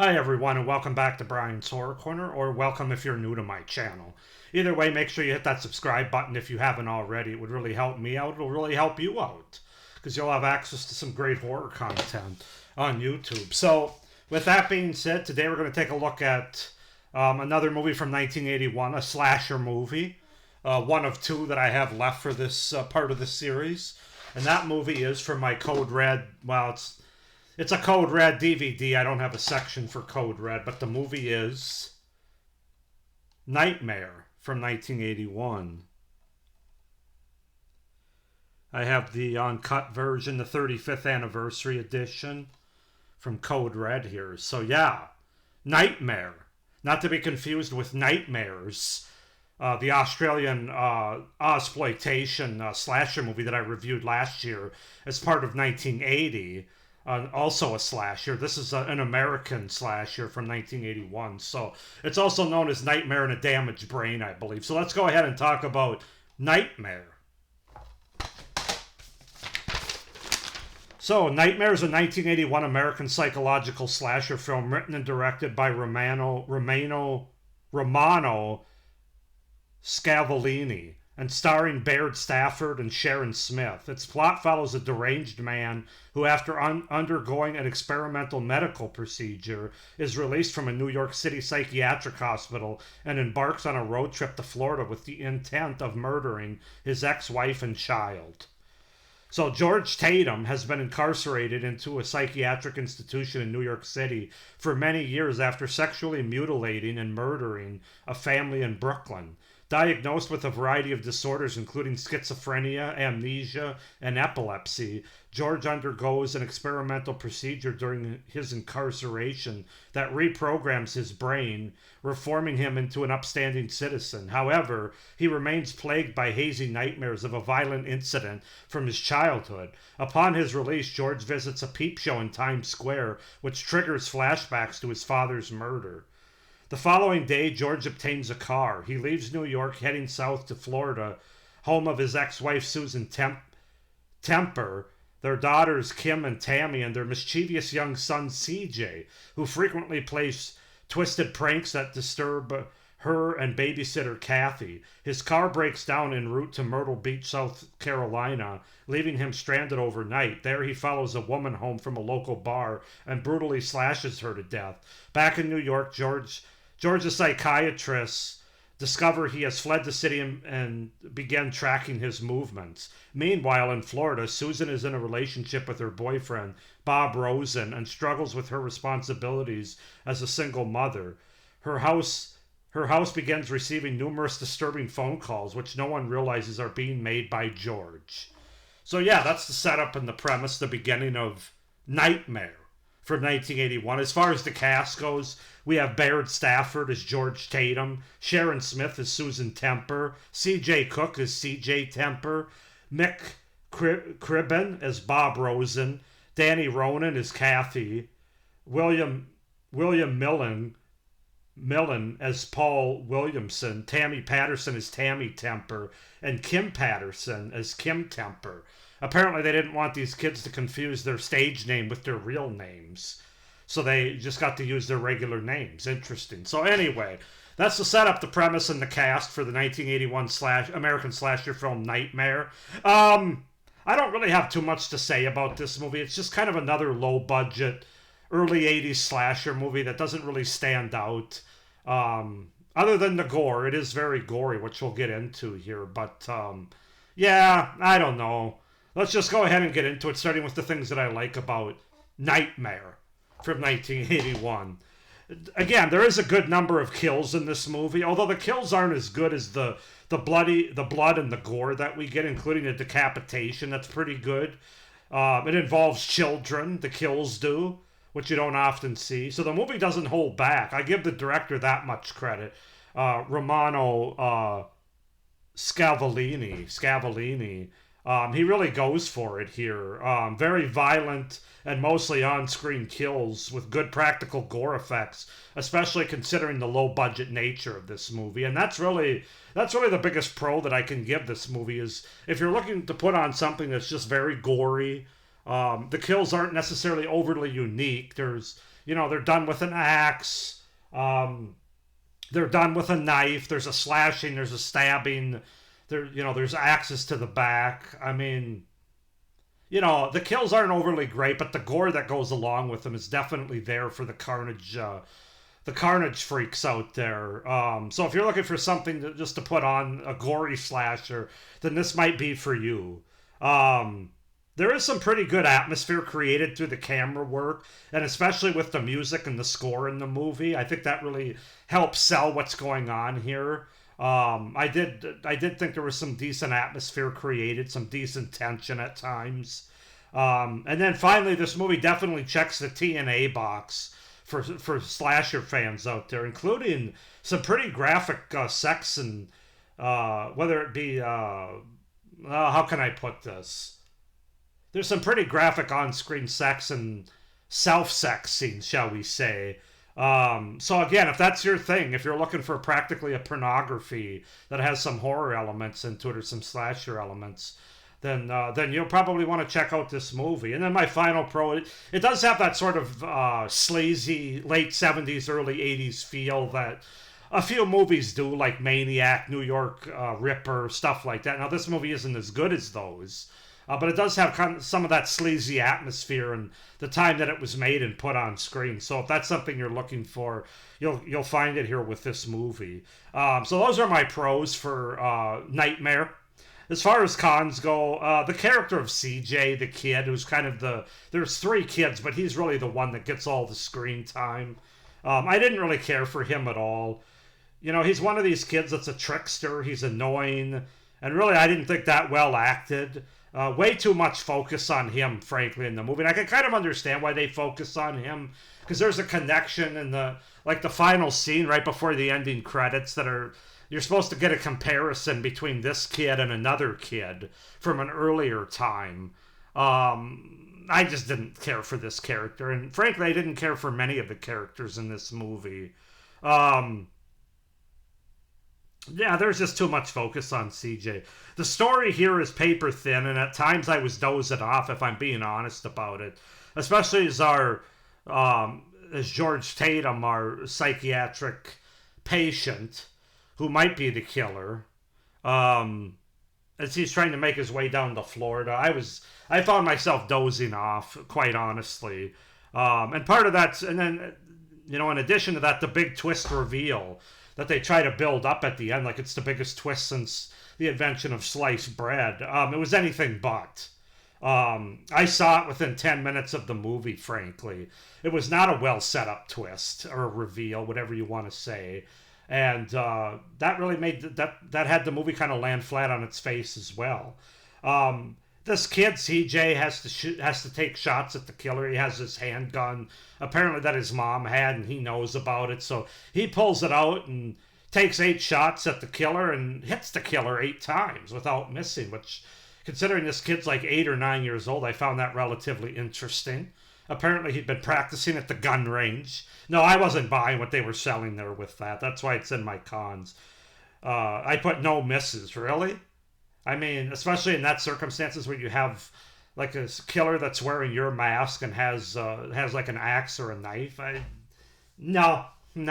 Hi everyone and welcome back to Brian's Horror Corner, or welcome if you're new to my channel. Either way, make sure you hit that subscribe button if you haven't already. It would really help me out. It'll really help you out because you'll have access to some great horror content on YouTube. So with that being said, today we're going to take a look at another movie from 1981, a slasher movie. One of two that I have left for this part of the series. And that movie is from my Code Red, it's a Code Red DVD. I don't have a section for Code Red, but the movie is Nightmare from 1981. I have the uncut version, the 35th anniversary edition from Code Red here. So yeah, Nightmare. Not to be confused with Nightmares, the Australian exploitation slasher movie that I reviewed last year as part of 1980. Also a slasher. This is an American slasher from 1981. So it's also known as Nightmare in a Damaged Brain, I believe. So let's go ahead and talk about Nightmare. So Nightmare is a 1981 American psychological slasher film written and directed by Romano Scavolini and starring Baird Stafford and Sharon Smith. Its plot follows a deranged man who, after undergoing an experimental medical procedure, is released from a New York City psychiatric hospital and embarks on a road trip to Florida with the intent of murdering his ex-wife and child. So George Tatum has been incarcerated into a psychiatric institution in New York City for many years after sexually mutilating and murdering a family in Brooklyn. Diagnosed with a variety of disorders including schizophrenia, amnesia, and epilepsy, George undergoes an experimental procedure during his incarceration that reprograms his brain, reforming him into an upstanding citizen. However, he remains plagued by hazy nightmares of a violent incident from his childhood. Upon his release, George visits a peep show in Times Square, which triggers flashbacks to his father's murder. The following day, George obtains a car. He leaves New York, heading south to Florida, home of his ex-wife Susan Temper, their daughters Kim and Tammy, and their mischievous young son CJ, who frequently plays twisted pranks that disturb her and babysitter Kathy. His car breaks down en route to Myrtle Beach, South Carolina, leaving him stranded overnight. There he follows a woman home from a local bar and brutally slashes her to death. Back in New York, George's psychiatrists discover he has fled the city and begin tracking his movements. Meanwhile, in Florida, Susan is in a relationship with her boyfriend, Bob Rosen, and struggles with her responsibilities as a single mother. Her house begins receiving numerous disturbing phone calls, which no one realizes are being made by George. So yeah, that's the setup and the premise, the beginning of Nightmare from 1981. As far as the cast goes, we have Baird Stafford as George Tatum, Sharon Smith as Susan Temper, C.J. Cook as C.J. Temper, Mick Cribben as Bob Rosen, Danny Ronan as Kathy, William Millen as Paul Williamson, Tammy Patterson as Tammy Temper, and Kim Patterson as Kim Temper. Apparently they didn't want these kids to confuse their stage name with their real names, so they just got to use their regular names. Interesting. So anyway, that's the setup, the premise, and the cast for the 1981 American slasher film Nightmare. I don't really have too much to say about this movie. It's just kind of another low-budget, early 80s slasher movie that doesn't really stand out. Other than the gore, it is very gory, which we'll get into here. But, yeah, I don't know. Let's just go ahead and get into it, starting with the things that I like about Nightmare from 1981. Again, there is a good number of kills in this movie, although the kills aren't as good as the blood and the gore that we get, including a decapitation. That's pretty good. It involves children, the kills do, which you don't often see. So the movie doesn't hold back. I give the director that much credit. Romano Scavolini. He really goes for it here. Very violent and mostly on-screen kills with good practical gore effects, especially considering the low-budget nature of this movie. And that's really the biggest pro that I can give this movie is if you're looking to put on something that's just very gory, The kills aren't necessarily overly unique. They're done with an axe. They're done with a knife. There's a slashing. There's a stabbing. There's axes to the back. I mean, the kills aren't overly great, but the gore that goes along with them is definitely there for the carnage freaks out there. So if you're looking for something just to put on a gory slasher, then this might be for you. There is some pretty good atmosphere created through the camera work, and especially with the music and the score in the movie. I think that really helps sell what's going on here. I did think there was some decent atmosphere created, some decent tension at times. And then finally, this movie definitely checks the TNA box for slasher fans out there, including some pretty graphic sex and whether it be how can I put this? There's some pretty graphic on-screen sex and self-sex scenes, shall we say. So again, if that's your thing, if you're looking for practically a pornography that has some horror elements into it or some slasher elements, then you'll probably want to check out this movie. And then my final pro, it does have that sort of sleazy late 70s, early 80s feel that a few movies do, like Maniac, New York Ripper, stuff like that. Now, this movie isn't as good as those. But it does have kind of some of that sleazy atmosphere and the time that it was made and put on screen. So if that's something you're looking for, you'll find it here with this movie. So those are my pros for Nightmare. As far as cons go, the character of CJ, the kid, who's kind of there's three kids, but he's really the one that gets all the screen time. I didn't really care for him at all. He's one of these kids that's a trickster. He's annoying. And really, I didn't think that well acted. Way too much focus on him, frankly, in the movie. And I can kind of understand why they focus on him, because there's a connection in the final scene right before the ending credits you're supposed to get a comparison between this kid and another kid from an earlier time. I just didn't care for this character, and frankly, I didn't care for many of the characters in this movie. Yeah, there's just too much focus on CJ. The story here is paper thin, and at times I was dozing off, if I'm being honest about it. Especially as George Tatum, our psychiatric patient, who might be the killer, as he's trying to make his way down to Florida. I found myself dozing off, quite honestly. And part of that's, and then, in addition to that, the big twist reveal that they try to build up at the end, like it's the biggest twist since the invention of sliced bread. It was anything but. I saw it within 10 minutes of the movie, frankly. It was not a well set up twist or reveal, whatever you want to say. And that really made that had the movie kind of land flat on its face as well. This kid CJ has to take shots at the killer. He has his handgun, apparently that his mom had, and he knows about it. So he pulls it out and takes 8 shots at the killer and hits the killer 8 times without missing. Which, considering this kid's like 8 or 9 years old, I found that relatively interesting. Apparently he'd been practicing at the gun range. No, I wasn't buying what they were selling there with that. That's why it's in my cons. I put no misses, really? I mean, especially in that circumstances where you have like a killer that's wearing your mask and has like an axe or a knife. No. And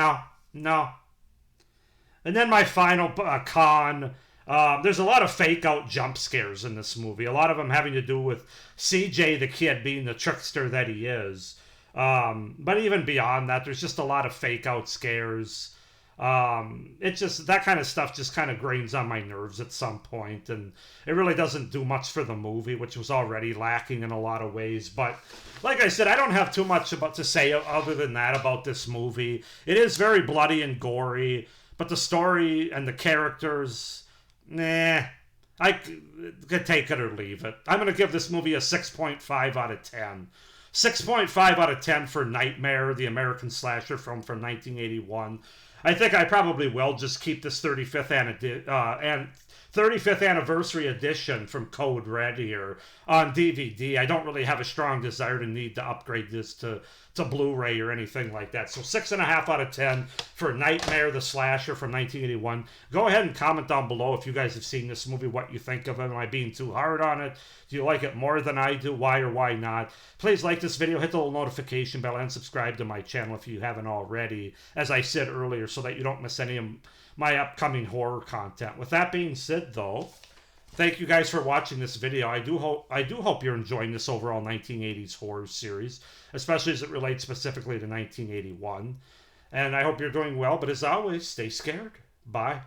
then my final con. There's a lot of fake out jump scares in this movie. A lot of them having to do with CJ the kid being the trickster that he is. But even beyond that, there's just a lot of fake out scares. It's just that kind of stuff just kind of grains on my nerves at some point, and it really doesn't do much for the movie, which was already lacking in a lot of ways. But like I said, I don't have too much to say other than that about this movie. It is very bloody and gory, but the story and the characters, I could take it or leave it. I'm going to give this movie a 6.5 out of 10. 6.5 out of 10 for Nightmare, the American slasher film from 1981. I think I probably will just keep this 35th anniversary edition from Code Red here on DVD. I don't really have a strong desire to need to upgrade this to to Blu-ray or anything like that. So 6.5 out of 10 for Nightmare the Slasher from 1981. Go ahead and comment down below if you guys have seen this movie, what you think of it. Am I being too hard on it? Do you like it more than I do? Why or why not? Please like this video, hit the little notification bell, and subscribe to my channel if you haven't already, as I said earlier, so that you don't miss any of my upcoming horror content. With that being said, though, thank you guys for watching this video. I do hope you're enjoying this overall 1980s horror series, especially as it relates specifically to 1981. And I hope you're doing well, but as always, stay scared. Bye.